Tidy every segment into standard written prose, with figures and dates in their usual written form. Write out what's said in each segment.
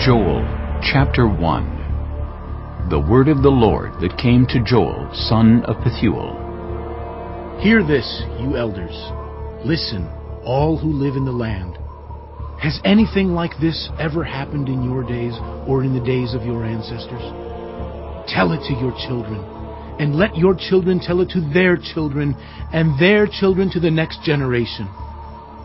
Joel, chapter 1. The word of the Lord that came to Joel, son of Pethuel. Hear this, you elders. Listen, all who live in the land. Has anything like this ever happened in your days or in the days of your ancestors? Tell it to your children, and let your children tell it to their children, and their children to the next generation.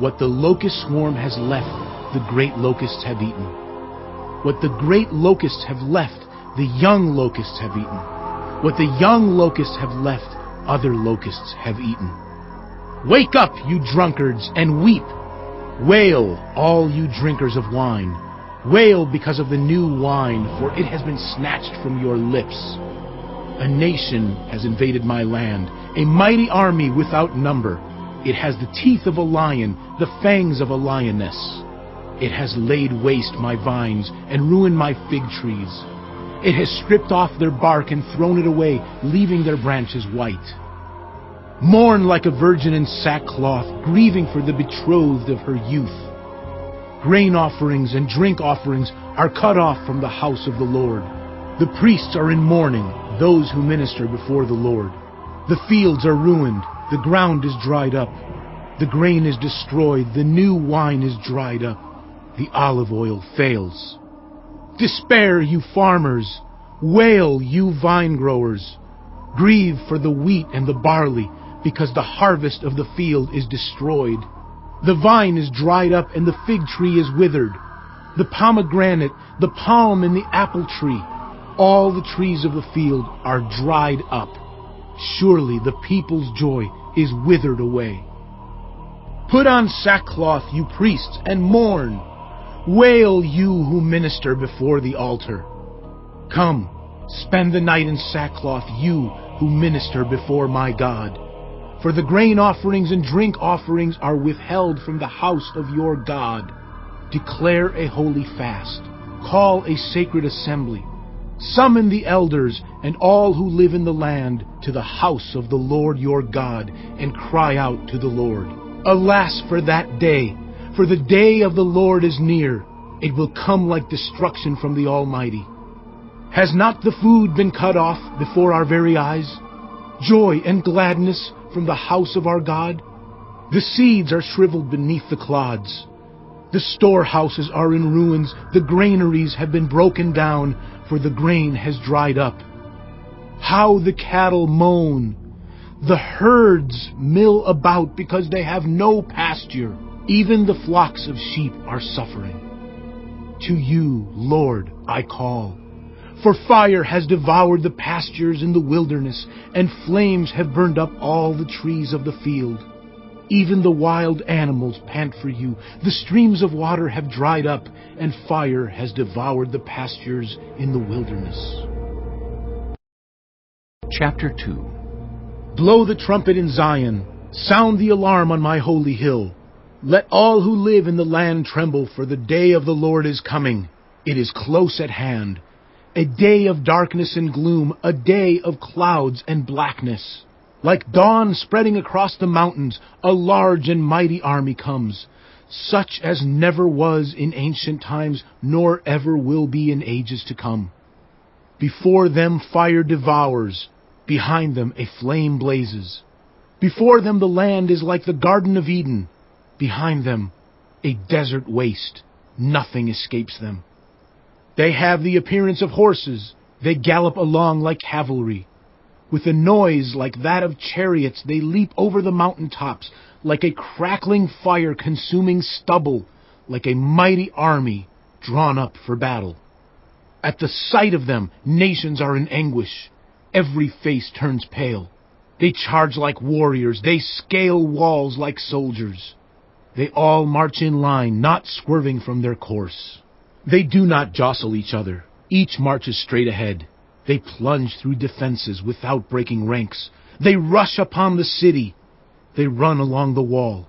What the locust swarm has left, the great locusts have eaten. What the great locusts have left, the young locusts have eaten. What the young locusts have left, other locusts have eaten. Wake up, you drunkards, and weep. Wail, all you drinkers of wine. Wail because of the new wine, for it has been snatched from your lips. A nation has invaded my land, a mighty army without number. It has the teeth of a lion, the fangs of a lioness. It has laid waste my vines and ruined my fig trees. It has stripped off their bark and thrown it away, leaving their branches white. Mourn like a virgin in sackcloth, grieving for the betrothed of her youth. Grain offerings and drink offerings are cut off from the house of the Lord. The priests are in mourning, those who minister before the Lord. The fields are ruined, the ground is dried up. The grain is destroyed, the new wine is dried up. The olive oil fails. Despair, you farmers! Wail, you vine growers! Grieve for the wheat and the barley, because the harvest of the field is destroyed. The vine is dried up and the fig tree is withered. The pomegranate, the palm and the apple tree, all the trees of the field are dried up. Surely the people's joy is withered away. Put on sackcloth, you priests, and mourn. Wail, you who minister before the altar. Come, spend the night in sackcloth, you who minister before my God. For the grain offerings and drink offerings are withheld from the house of your God. Declare a holy fast. Call a sacred assembly. Summon the elders and all who live in the land to the house of the Lord your God, and cry out to the Lord. Alas for that day! For the day of the Lord is near. It will come like destruction from the Almighty. Has not the food been cut off before our very eyes? Joy and gladness from the house of our God? The seeds are shriveled beneath the clods. The storehouses are in ruins. The granaries have been broken down, for the grain has dried up. How the cattle moan! The herds mill about because they have no pasture. Even the flocks of sheep are suffering. To you, Lord, I call. For fire has devoured the pastures in the wilderness, and flames have burned up all the trees of the field. Even the wild animals pant for you. The streams of water have dried up, and fire has devoured the pastures in the wilderness. Chapter 2. Blow the trumpet in Zion. Sound the alarm on my holy hill. Let all who live in the land tremble, for the day of the Lord is coming. It is close at hand. A day of darkness and gloom, a day of clouds and blackness. Like dawn spreading across the mountains, a large and mighty army comes, such as never was in ancient times, nor ever will be in ages to come. Before them fire devours, behind them a flame blazes. Before them the land is like the Garden of Eden. Behind them, a desert waste. Nothing escapes them. They have the appearance of horses. They gallop along like cavalry. With a noise like that of chariots, they leap over the mountaintops, like a crackling fire consuming stubble, like a mighty army drawn up for battle. At the sight of them, nations are in anguish. Every face turns pale. They charge like warriors. They scale walls like soldiers. They all march in line, not swerving from their course. They do not jostle each other. Each marches straight ahead. They plunge through defenses without breaking ranks. They rush upon the city. They run along the wall.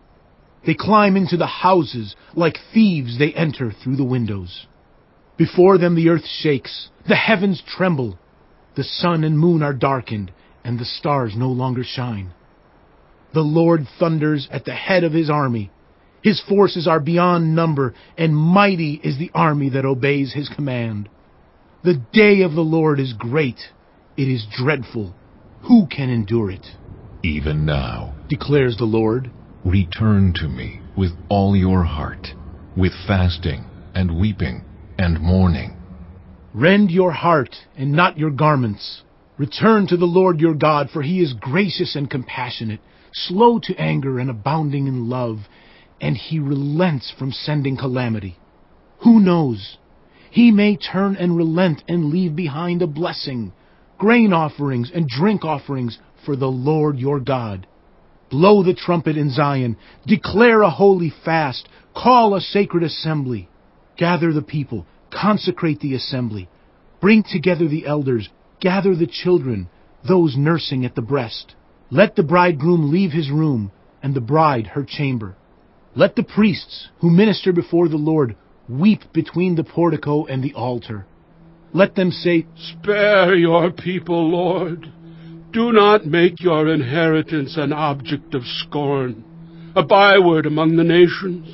They climb into the houses. Like thieves, they enter through the windows. Before them the earth shakes. The heavens tremble. The sun and moon are darkened, and the stars no longer shine. The Lord thunders at the head of his army. His forces are beyond number, and mighty is the army that obeys his command. The day of the Lord is great. It is dreadful. Who can endure it? Even now, declares the Lord. Return to me with all your heart, with fasting and weeping and mourning. Rend your heart and not your garments. Return to the Lord your God, for he is gracious and compassionate, slow to anger and abounding in love, and he relents from sending calamity. Who knows? He may turn and relent and leave behind a blessing, grain offerings and drink offerings for the Lord your God. Blow the trumpet in Zion, declare a holy fast, call a sacred assembly. Gather the people, consecrate the assembly. Bring together the elders, gather the children, those nursing at the breast. Let the bridegroom leave his room, and the bride her chamber. Let the priests who minister before the Lord weep between the portico and the altar. Let them say, Spare your people, Lord. Do not make your inheritance an object of scorn, a byword among the nations.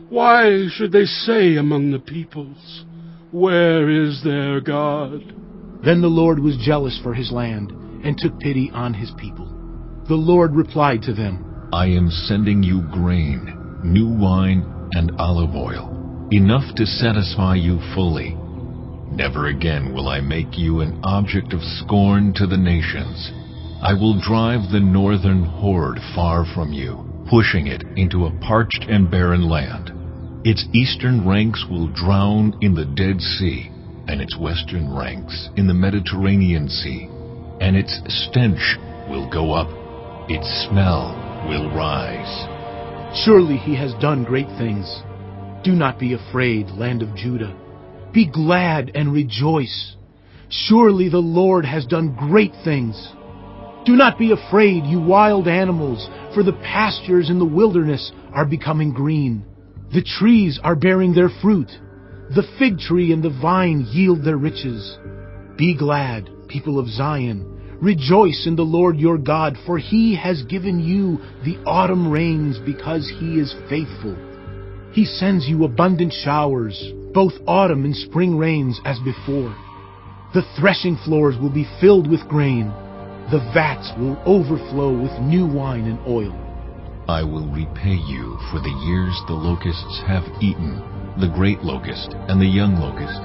Why should they say among the peoples, Where is their God? Then the Lord was jealous for his land, and took pity on his people. The Lord replied to them, I am sending you grain, new wine, and olive oil, enough to satisfy you fully. Never again will I make you an object of scorn to the nations. I will drive the northern horde far from you, pushing it into a parched and barren land. Its eastern ranks will drown in the Dead Sea, and its western ranks in the Mediterranean Sea, and its stench will go up, its smell will rise. Surely he has done great things. Do not be afraid, land of Judah. Be glad and rejoice. Surely the Lord has done great things. Do not be afraid, you wild animals, for the pastures in the wilderness are becoming green. The trees are bearing their fruit. The fig tree and the vine yield their riches. Be glad, people of Zion. Rejoice in the Lord your God, for he has given you the autumn rains because he is faithful. He sends you abundant showers, both autumn and spring rains as before. The threshing floors will be filled with grain. The vats will overflow with new wine and oil. I will repay you for the years the locusts have eaten, the great locust and the young locust,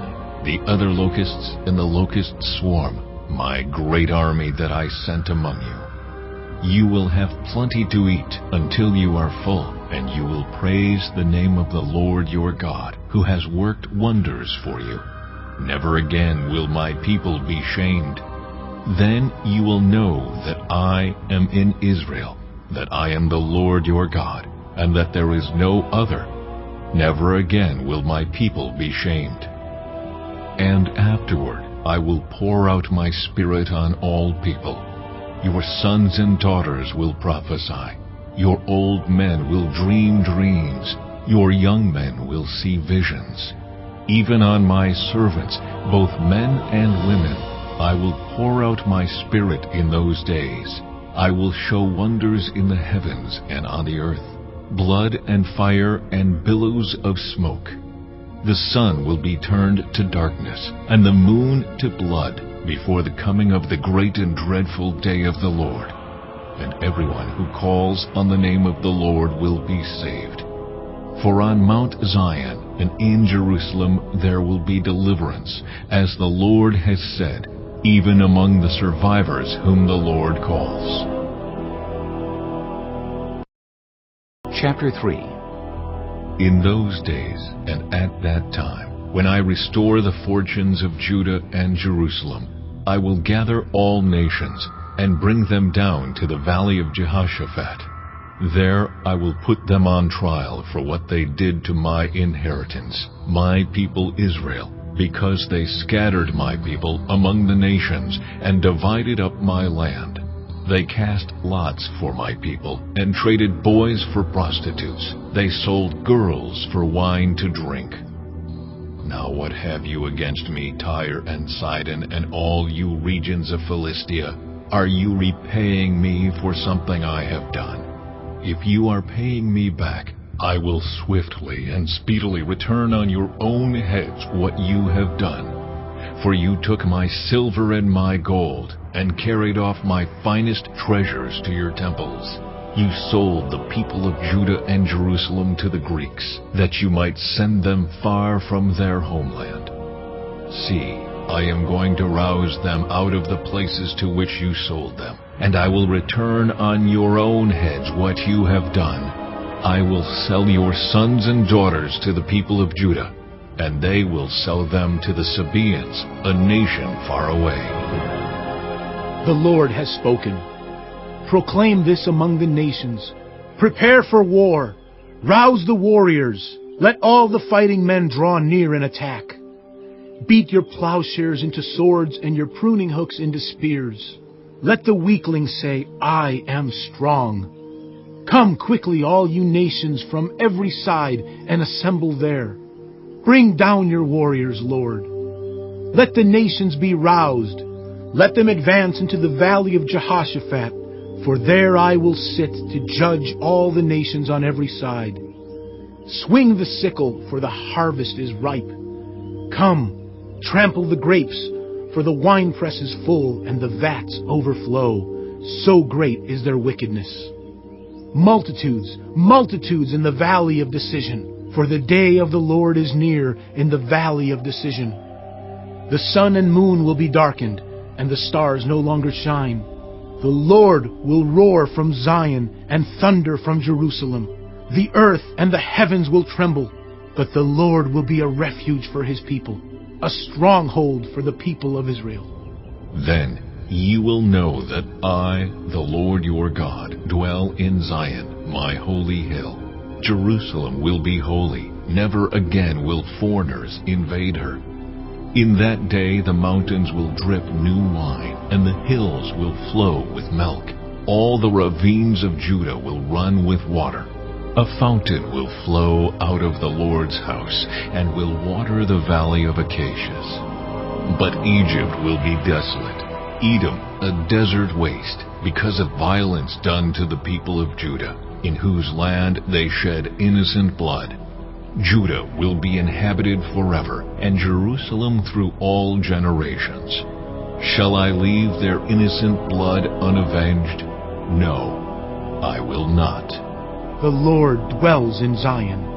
the other locusts and the locust swarm, my great army that I sent among you. You will have plenty to eat until you are full, and you will praise the name of the Lord your God, who has worked wonders for you. Never again will my people be shamed. Then you will know that I am in Israel, that I am the Lord your God, and that there is no other. Never again will my people be shamed. And afterward I will pour out my Spirit on all people. Your sons and daughters will prophesy. Your old men will dream dreams. Your young men will see visions. Even on my servants, both men and women, I will pour out my Spirit in those days. I will show wonders in the heavens and on the earth, blood and fire and billows of smoke. The sun will be turned to darkness, and the moon to blood, before the coming of the great and dreadful day of the Lord. And everyone who calls on the name of the Lord will be saved. For on Mount Zion and in Jerusalem there will be deliverance, as the Lord has said, even among the survivors whom the Lord calls. Chapter 3. In those days and at that time, when I restore the fortunes of Judah and Jerusalem, I will gather all nations and bring them down to the valley of Jehoshaphat. There I will put them on trial for what they did to my inheritance, my people Israel, because they scattered my people among the nations and divided up my land. They cast lots for my people and traded boys for prostitutes. They sold girls for wine to drink. Now what have you against me, Tyre and Sidon, and all you regions of Philistia? Are you repaying me for something I have done? If you are paying me back, I will swiftly and speedily return on your own heads what you have done. For you took my silver and my gold, and carried off my finest treasures to your temples. You sold the people of Judah and Jerusalem to the Greeks, that you might send them far from their homeland. See, I am going to rouse them out of the places to which you sold them, and I will return on your own heads what you have done. I will sell your sons and daughters to the people of Judah, and they will sell them to the Sabaeans, a nation far away. The Lord has spoken. Proclaim this among the nations. Prepare for war. Rouse the warriors. Let all the fighting men draw near and attack. Beat your plowshares into swords and your pruning hooks into spears. Let the weakling say, I am strong. Come quickly, all you nations, from every side, and assemble there. Bring down your warriors, Lord. Let the nations be roused. Let them advance into the valley of Jehoshaphat, for there I will sit to judge all the nations on every side. Swing the sickle, for the harvest is ripe. Come, trample the grapes, for the winepress is full and the vats overflow. So great is their wickedness. Multitudes, multitudes in the valley of decision, for the day of the Lord is near in the valley of decision. The sun and moon will be darkened, and the stars no longer shine. The Lord will roar from Zion and thunder from Jerusalem. The earth and the heavens will tremble, but the Lord will be a refuge for his people, a stronghold for the people of Israel. Then ye will know that I, the Lord your God, dwell in Zion, my holy hill. Jerusalem will be holy. Never again will foreigners invade her. In that day the mountains will drip new wine, and the hills will flow with milk. All the ravines of Judah will run with water. A fountain will flow out of the Lord's house, and will water the valley of acacias. But Egypt will be desolate, Edom a desert waste, because of violence done to the people of Judah, in whose land they shed innocent blood. Judah will be inhabited forever, and Jerusalem through all generations. Shall I leave their innocent blood unavenged? No, I will not. The Lord dwells in Zion.